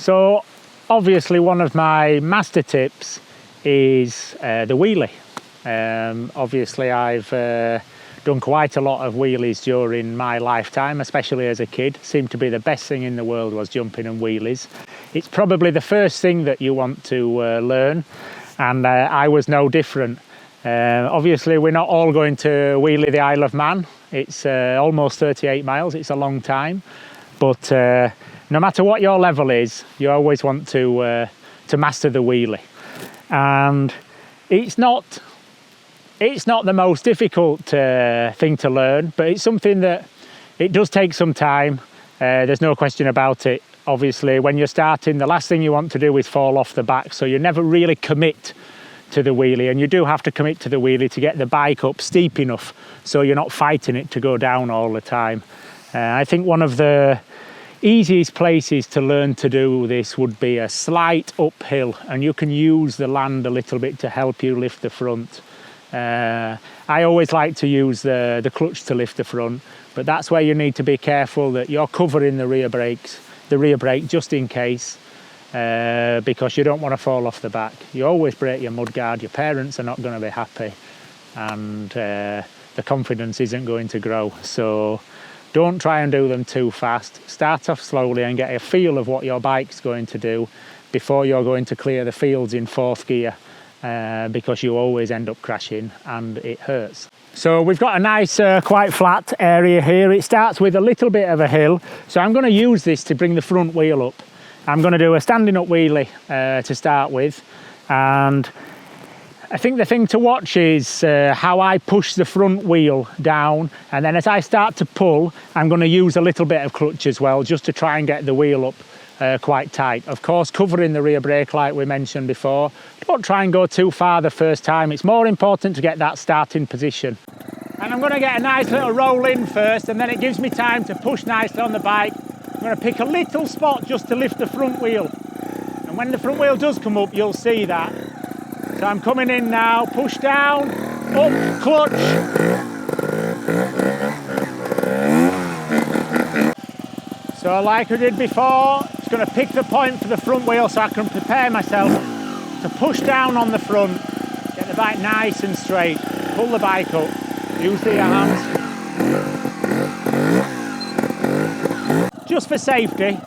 So obviously one of my master tips is the wheelie. Obviously I've done quite a lot of wheelies during my lifetime, especially as a kid. Seemed to be the best thing in the world was jumping and wheelies. It's probably the first thing that you want to learn, and I was no different. Obviously we're not all going to wheelie the Isle of Man. It's almost 38 miles, it's a long time, but no matter what your level is, you always want to master the wheelie. And it's not the most difficult thing to learn, but it's something that it does take some time. There's no question about it. Obviously, when you're starting, the last thing you want to do is fall off the back, so you never really commit to the wheelie, and you do have to commit to the wheelie to get the bike up steep enough so you're not fighting it to go down all the time. I think one of the easiest places to learn to do this would be a slight uphill, and you can use the land a little bit to help you lift the front. I always like to use the clutch to lift the front, but that's where you need to be careful that you're covering the rear brake just in case, because you don't want to fall off the back. You always brake your mudguard. Your parents are not going to be happy, and the confidence isn't going to grow. So don't try and do them too fast. Start off slowly and get a feel of what your bike's going to do before you're going to clear the fields in fourth gear, because you always end up crashing and it hurts. So we've got a nice quite flat area here. It starts with a little bit of a hill, so I'm going to use this to bring the front wheel up. I'm going to do a standing up wheelie to start with, and I think the thing to watch is how I push the front wheel down, and then as I start to pull, I'm going to use a little bit of clutch as well, just to try and get the wheel up quite tight. Of course, covering the rear brake like we mentioned before. Don't try and go too far the first time. It's more important to get that starting position. And I'm going to get a nice little roll in first, and then it gives me time to push nicely on the bike. I'm going to pick a little spot just to lift the front wheel. And when the front wheel does come up, you'll see that. So I'm coming in now, push down, up, clutch. So like I did before, just going to pick the point for the front wheel so I can prepare myself to push down on the front, get the bike nice and straight, pull the bike up, use the hands. Just for safety,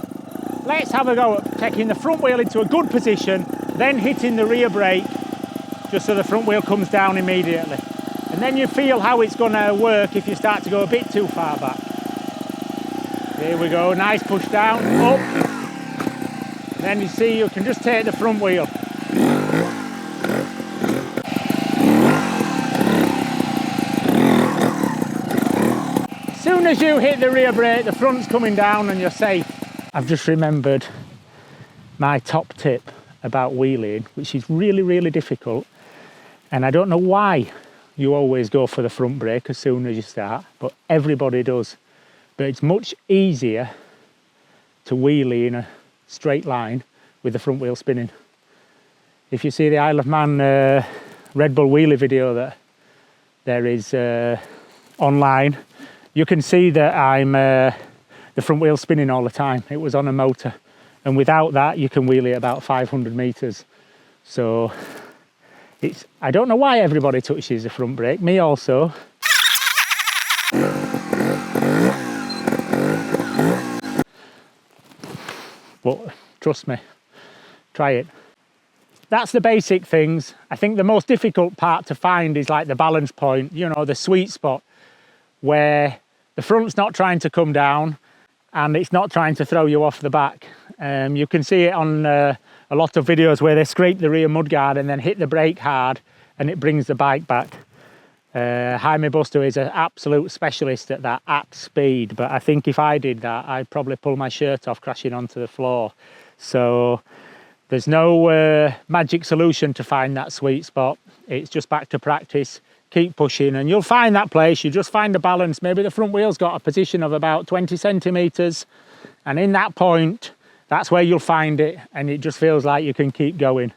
let's have a go at taking the front wheel into a good position, then hitting the rear brake, just so the front wheel comes down immediately. And then you feel how it's going to work if you start to go a bit too far back. Here we go, nice push down, up. And then you see you can just take the front wheel. As soon as you hit the rear brake, the front's coming down and you're safe. I've just remembered my top tip about wheeling, which is really, really difficult. And I don't know why you always go for the front brake as soon as you start, but everybody does. But it's much easier to wheelie in a straight line with the front wheel spinning. If you see the Isle of Man Red Bull wheelie video that there is online, you can see that I'm the front wheel spinning all the time. It was on a motor, and without that you can wheelie about 500 meters. So I don't know why everybody touches the front brake, me also. But trust me, try it. That's the basic things. I think the most difficult part to find is like the balance point, you know, the sweet spot where the front's not trying to come down and it's not trying to throw you off the back. You can see it on a lot of videos where they scrape the rear mudguard and then hit the brake hard and it brings the bike back. Jaime Busto is an absolute specialist at that at speed, but I think if I did that, I'd probably pull my shirt off crashing onto the floor. So there's no magic solution to find that sweet spot. It's just back to practice, keep pushing, and you'll find that place. You just find a balance. Maybe the front wheel's got a position of about 20 centimeters, and in that point, that's where you'll find it, and it just feels like you can keep going.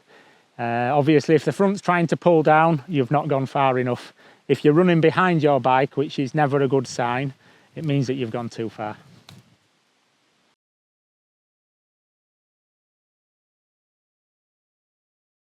Obviously, if the front's trying to pull down, you've not gone far enough. If you're running behind your bike, which is never a good sign, it means that you've gone too far.